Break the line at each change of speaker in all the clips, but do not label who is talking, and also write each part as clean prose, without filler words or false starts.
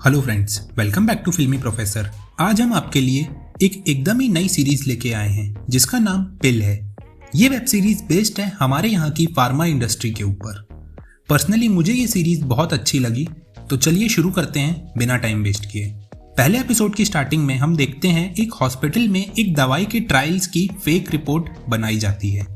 Hello friends, welcome back to filmy professor. आज हम आपके लिए एक एकदम ही नई सीरीज लेके आए हैं जिसका नाम पिल है। ये वेब सीरीज बेस्ड है हमारे यहाँ की फार्मा इंडस्ट्री के ऊपर। पर्सनली मुझे ये सीरीज बहुत अच्छी लगी, तो चलिए शुरू करते हैं बिना टाइम वेस्ट किए। पहले एपिसोड की स्टार्टिंग में हम देखते हैं एक हॉस्पिटल में एक दवाई के ट्रायल्स की फेक रिपोर्ट बनाई जाती है,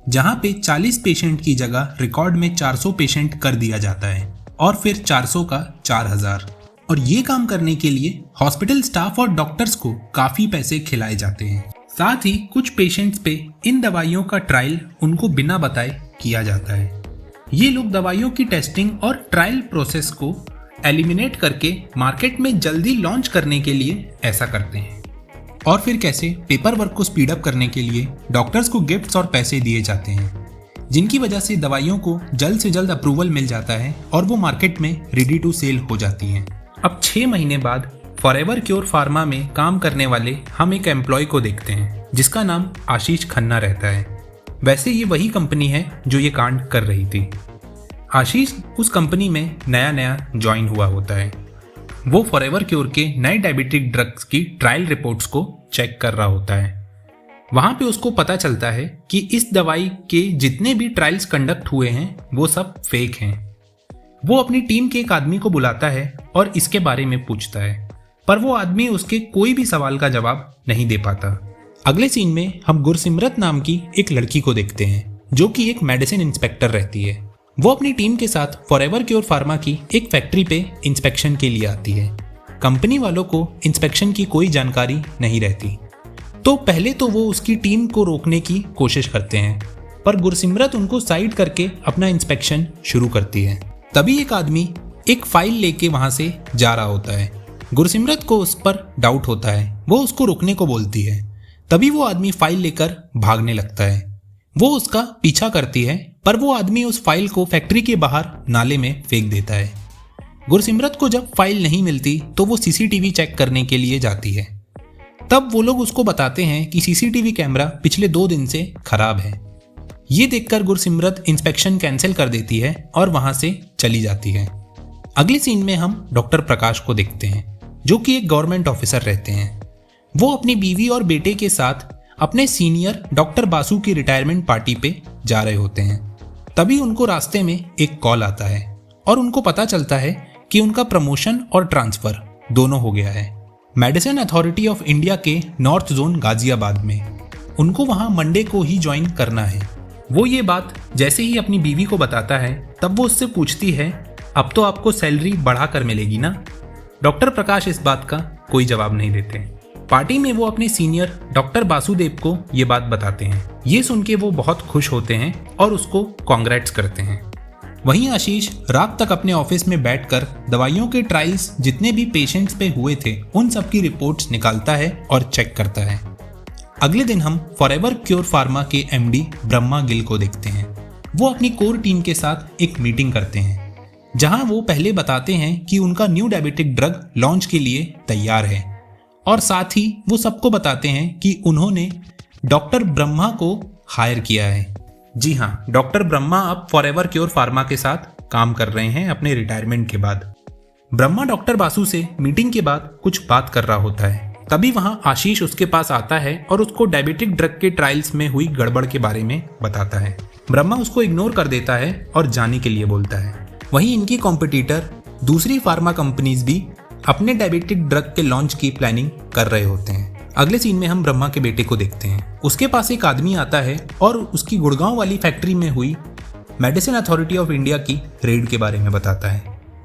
जहाँ पे 40 पेशेंट की जगह रिकॉर्ड में 400 पेशेंट कर दिया जाता है और फिर 400 का 4000। और ये काम करने के लिए हॉस्पिटल स्टाफ और डॉक्टर्स को काफी पैसे खिलाए जाते हैं। साथ ही कुछ पेशेंट्स पे इन दवाइयों का ट्रायल उनको बिना बताए किया जाता है। ये लोग दवाइयों की टेस्टिंग और ट्रायल प्रोसेस को एलिमिनेट करके मार्केट में जल्दी लॉन्च करने के लिए ऐसा करते हैं। और फिर कैसे पेपर वर्क को स्पीड अप करने के लिए डॉक्टर्स को गिफ्ट्स और पैसे दिए जाते हैं, जिनकी वजह से दवाइयों को जल्द से जल्द अप्रूवल मिल जाता है और वो मार्केट में रेडी टू सेल हो जाती हैं। अब 6 महीने बाद फॉरएवर क्योर फार्मा में काम करने वाले हम एक एम्प्लॉय को देखते हैं जिसका नाम आशीष खन्ना रहता है। वैसे ये वही कंपनी है जो ये कांड कर रही थी। आशीष उस कंपनी में नया ज्वाइन हुआ होता है। वो फॉरएवर क्योर के नए डायबिटिक ड्रग्स की ट्रायल रिपोर्ट्स को चेक कर रहा होता है। वहाँ पे उसको पता चलता है कि इस दवाई के जितने भी ट्रायल्स कंडक्ट हुए हैं वो सब फेक हैं। वो अपनी टीम के एक आदमी को बुलाता है और इसके बारे में पूछता है, पर वो आदमी उसके कोई भी सवाल का जवाब नहीं दे पाता। अगले सीन में हम गुरसिमरत नाम की एक लड़की को देखते हैं जो कि एक मेडिसिन इंस्पेक्टर रहती है। वो अपनी टीम के साथ फॉरएवर क्योर फार्मा की एक फैक्ट्री पे इंस्पेक्शन के लिए आती है। कंपनी वालों को इंस्पेक्शन की कोई जानकारी नहीं रहती, तो पहले तो वो उसकी टीम को रोकने की कोशिश करते हैं, पर गुरसिमरत उनको साइड करके अपना इंस्पेक्शन शुरू करती है। तभी एक आदमी एक फाइल लेके वहां से जा रहा होता है। गुरसिमरत को उस पर डाउट होता है, वो उसको रुकने को बोलती है। तभी वो आदमी फाइल लेकर भागने लगता है। वो उसका पीछा करती है, पर वो आदमी उस फाइल को फैक्ट्री के बाहर नाले में फेंक देता है। गुरसिमरत को जब फाइल नहीं मिलती तो वो सीसीटीवी चेक करने के लिए जाती है। तब वो लोग उसको बताते हैं कि सीसीटीवी कैमरा पिछले 2 दिन से खराब है। ये देखकर गुरसिमरत इंस्पेक्शन कैंसिल कर देती है और वहां से चली जाती है। अगले सीन में हम डॉक्टर प्रकाश को देखते हैं जो कि एक गवर्नमेंट ऑफिसर रहते हैं। वो अपनी बीवी और बेटे के साथ अपने सीनियर डॉक्टर बासु की रिटायरमेंट पार्टी पे जा रहे होते हैं। तभी उनको रास्ते में एक कॉल आता है और उनको पता चलता है कि उनका प्रमोशन और ट्रांसफर दोनों हो गया है मेडिसिन अथॉरिटी ऑफ इंडिया के नॉर्थ जोन गाजियाबाद में। उनको वहां मंडे को ही ज्वाइन करना है। वो ये बात जैसे ही अपनी बीवी को बताता है, तब वो उससे पूछती है, अब तो आपको सैलरी बढ़ा कर मिलेगी ना? डॉक्टर प्रकाश इस बात का कोई जवाब नहीं देते। पार्टी में वो अपने सीनियर डॉक्टर बासुदेव को ये बात बताते हैं। ये सुन के वो बहुत खुश होते हैं और उसको कॉन्ग्रेट्स करते हैं। वहीं आशीष रात तक अपने ऑफिस में बैठकर दवाइयों के ट्रायल्स जितने भी पेशेंट्स पे हुए थे उन सब की रिपोर्ट्स निकालता है और चेक करता है। अगले दिन हम फॉरएवर क्योर फार्मा के एमडी ब्रह्मा गिल को देखते हैं। वो अपनी कोर टीम के साथ एक मीटिंग करते हैं, जहां वो पहले बताते हैं कि उनका न्यू डायबिटिक ड्रग लॉन्च के लिए तैयार है, और साथ ही वो सबको बताते हैं कि उन्होंने डॉक्टर ब्रह्मा को हायर किया है। जी हाँ, डॉक्टर ब्रह्मा अब फॉरएवर क्योर फार्मा के साथ काम कर रहे हैं अपने रिटायरमेंट के बाद। ब्रह्मा डॉक्टर बासु से मीटिंग के बाद कुछ बात कर रहा होता है। तभी वहां आशीष उसके पास आता है और उसको डायबिटिक ड्रग के ट्रायल्स में हुई गड़बड़ के बारे में बताता है। ब्रह्मा उसको इग्नोर कर देता है और जाने के लिए बोलता है। वहीं इनकी कॉम्पिटिटर दूसरी फार्मा कंपनीज भी अपने डायबिटिक ड्रग के लॉन्च की प्लानिंग कर रहे होते हैं। अगले सीन में हम ब्रह्मा के बेटे को देखते हैं। उसके पास एक आदमी आता है और उसकी गुड़गांव वाली फैक्ट्री में हुई मेडिसिन अथॉरिटी ऑफ इंडिया की रेड के बारे में बताता है।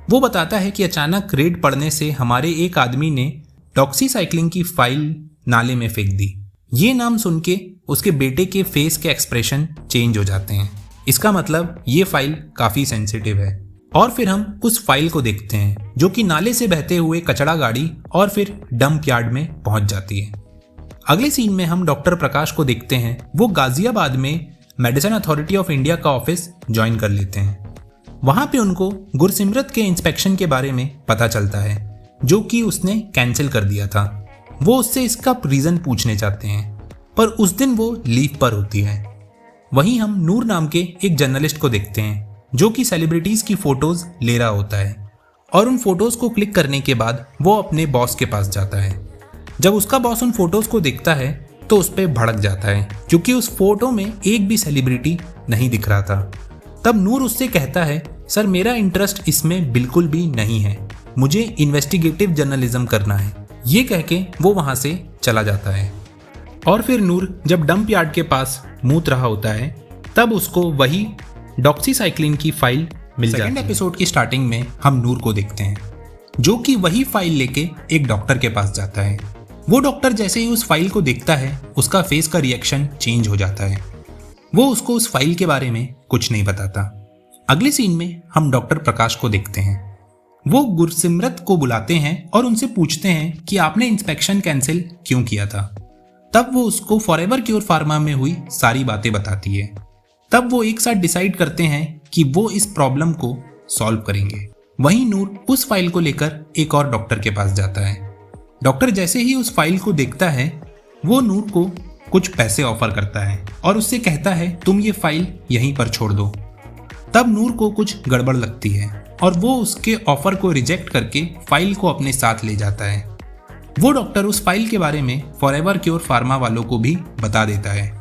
वो बताता है कि अचानक रेड पड़ने से हमारे एक आदमी ने डॉक्सीसाइक्लिन की फाइल नाले में फेंक दी। ये नाम सुन के उसके बेटे के फेस के एक्सप्रेशन चेंज हो जाते हैं। इसका मतलब ये फाइल काफी सेंसिटिव है। और फिर हम उस फाइल को देखते हैं जो कि नाले से बहते हुए कचड़ा गाड़ी और फिर डंप यार्ड में पहुंच जाती है। अगले सीन में हम डॉक्टर प्रकाश को देखते हैं। वो गाजियाबाद में मेडिसिन अथॉरिटी ऑफ इंडिया का ऑफिस ज्वाइन कर लेते हैं। वहां पे उनको गुरसिमरत के इंस्पेक्शन के बारे में पता चलता है जो कि उसने कैंसिल कर दिया था। वो उससे इसका रीजन पूछने चाहते हैं, पर उस दिन वो लीव पर होती है। वहीं हम नूर नाम के एक जर्नलिस्ट को देखते हैं जो कि सेलिब्रिटीज की फोटोज ले रहा होता है और उन फोटोज को क्लिक करने के बाद वो अपने बॉस के पास जाता है। जब उसका बॉस उन फोटोज को देखता है तो उस पर भड़क जाता है क्योंकि उस फोटो में एक भी सेलिब्रिटी नहीं दिख रहा था। तब नूर उससे कहता है, सर मेरा इंटरेस्ट इसमें बिल्कुल भी नहीं है, मुझे इन्वेस्टिगेटिव जर्नलिज्म करना है। ये कह के वो वहाँ से चला जाता है। और फिर नूर जब डंप यार्ड के पास मूत रहा होता है तब उसको वही डॉक्सीसाइक्लिन की फाइल मिल जाती है। सेकंड एपिसोड की स्टार्टिंग में हम नूर को देखते हैं जो कि वही फाइल लेके एक डॉक्टर के पास जाता है। वो डॉक्टर जैसे ही उस फाइल को देखता है उसका फेस का रिएक्शन चेंज हो जाता है। वो उसको उस फाइल के बारे में कुछ नहीं बताता। अगले सीन में हम डॉक्टर प्रकाश को देखते हैं। वो गुरसिमरत को बुलाते हैं और उनसे पूछते हैं कि आपने इंस्पेक्शन कैंसिल क्यों किया था। तब वो उसको फॉरएवर क्योर फार्मा में हुई सारी बातें बताती है। तब वो एक साथ डिसाइड करते हैं कि वो इस प्रॉब्लम को सॉल्व करेंगे। वहीं नूर उस फाइल को लेकर एक और डॉक्टर के पास जाता है। डॉक्टर जैसे ही उस फाइल को देखता है वो नूर को कुछ पैसे ऑफर करता है और उससे कहता है तुम ये फाइल यहीं पर छोड़ दो। तब नूर को कुछ गड़बड़ लगती है और वो उसके ऑफर को रिजेक्ट करके फाइल को अपने साथ ले जाता है। वो डॉक्टर उस फाइल के बारे में फॉरएवर क्योर फार्मा वालों को भी बता देता है।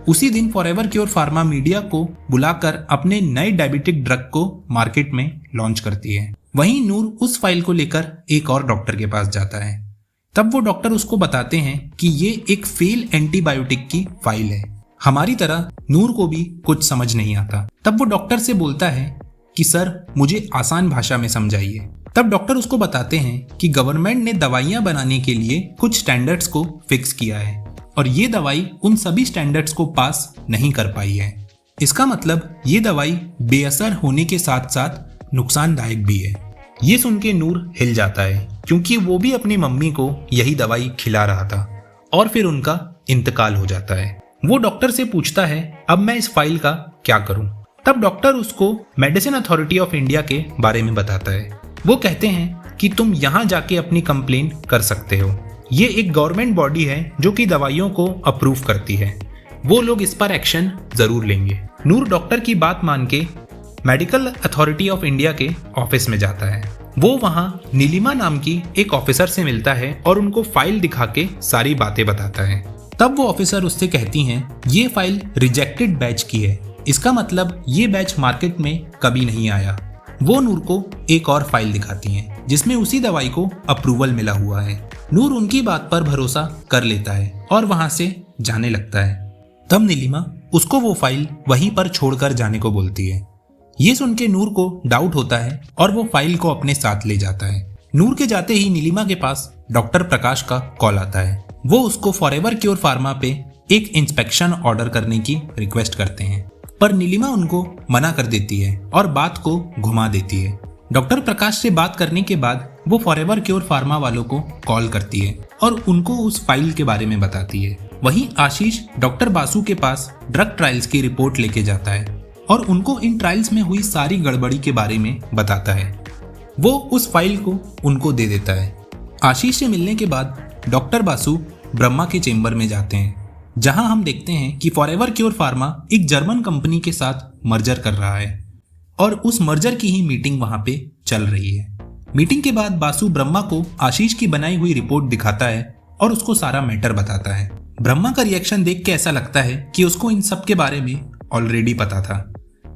उसी दिन फॉरएवर क्योर फार्मा मीडिया को बुलाकर अपने नए डायबिटिक ड्रग को मार्केट में लॉन्च करती है। वहीं नूर उस फाइल को लेकर एक और डॉक्टर के पास जाता है। तब वो डॉक्टर उसको बताते हैं कि ये एक फेल एंटीबायोटिक की फाइल है। हमारी तरह नूर को भी कुछ समझ नहीं आता। तब वो डॉक्टर से बोलता है कि सर मुझे आसान भाषा में समझाइए। तब डॉक्टर उसको बताते हैं कि गवर्नमेंट ने दवाइयां बनाने के लिए कुछ स्टैंडर्ड्स को फिक्स किया है और ये दवाई उन सभी स्टैंडर्ड्स को पास नहीं कर पाई है। इसका मतलब ये दवाई बेअसर होने के साथ साथ नुकसानदायक भी है। ये सुन के नूर हिल जाता है क्योंकि वो भी अपनी मम्मी को यही दवाई खिला रहा था और फिर उनका इंतकाल हो जाता है। वो डॉक्टर से पूछता है अब मैं इस फाइल का क्या करूं। तब डॉक्टर उसको मेडिसिन अथॉरिटी ऑफ इंडिया के बारे में बताता है। वो कहते हैं कि तुम यहाँ जाके अपनी कंप्लेन कर सकते हो। ये एक गवर्नमेंट बॉडी है जो कि दवाइयों को अप्रूव करती है। वो लोग इस पर एक्शन जरूर लेंगे। नूर डॉक्टर की बात मान के मेडिकल अथॉरिटी ऑफ इंडिया के ऑफिस में जाता है। वो वहाँ नीलिमा नाम की एक ऑफिसर से मिलता है और उनको फाइल दिखा के सारी बातें बताता है। तब वो ऑफिसर उससे कहती हैं ये फाइल रिजेक्टेड बैच की है, इसका मतलब ये बैच मार्केट में कभी नहीं आया। वो नूर को एक और फाइल दिखाती हैं जिसमें उसी दवाई को अप्रूवल मिला हुआ है। नूर उनकी बात पर भरोसा कर लेता है और वहां से जाने लगता है। तब नीलिमा उसको वो फाइल वहीं पर छोड़कर जाने को बोलती है। ये सुन के नूर को डाउट होता है और वो फाइल को अपने साथ ले जाता है। नूर के जाते ही नीलिमा के पास डॉक्टर प्रकाश का कॉल आता है। वो उसको फॉरएवर क्योर फार्मा पे एक इंस्पेक्शन ऑर्डर करने की रिक्वेस्ट करते हैं पर नीलिमा उनको मना कर देती है और बात को घुमा देती है। डॉक्टर प्रकाश से बात करने के बाद वो फॉरएवर क्योर फार्मा वालों को कॉल करती है और उनको उस फाइल के बारे में बताती है। वहीं आशीष डॉक्टर बासु के पास ड्रग ट्रायल्स की रिपोर्ट लेके जाता है और उनको इन ट्रायल्स में हुई सारी गड़बड़ी के बारे में बताता है। वो उस फाइल को उनको दे देता है। आशीष से मिलने के बाद डॉक्टर बासु ब्रह्मा के चेंबर में जाते हैं जहां हम देखते हैं कि फॉरएवर क्योर फार्मा एक जर्मन कंपनी के साथ मर्जर कर रहा है और उस मर्जर की ही मीटिंग वहां पे चल रही है। मीटिंग के बाद बासु ब्रह्मा को आशीष की बनाई हुई रिपोर्ट दिखाता है और उसको सारा मैटर बताता है। ब्रह्मा का रिएक्शन देख के ऐसा लगता है कि उसको इन सब के बारे में ऑलरेडी पता था।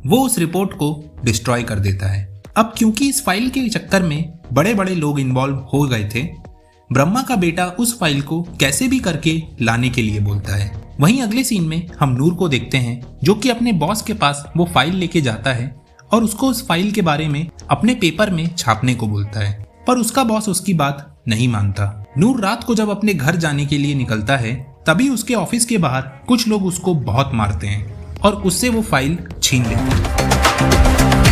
वो उस रिपोर्ट को डिस्ट्रॉय कर देता है। अब क्योंकि इस फाइल के चक्कर में बड़े बड़े लोग इन्वॉल्व हो गए थे, ब्रह्मा का बेटा उस फाइल को कैसे भी करके लाने के लिए बोलता है। वहीं अगले सीन में हम नूर को देखते हैं जो कि अपने बॉस के पास वो फाइल लेके जाता है और उसको उस फाइल के बारे में अपने पेपर में छापने को बोलता है पर उसका बॉस उसकी बात नहीं मानता। नूर रात को जब अपने घर जाने के लिए निकलता है तभी उसके ऑफिस के बाहर कुछ लोग उसको बहुत मारते हैं और उससे वो फाइल छीन लेते हैं।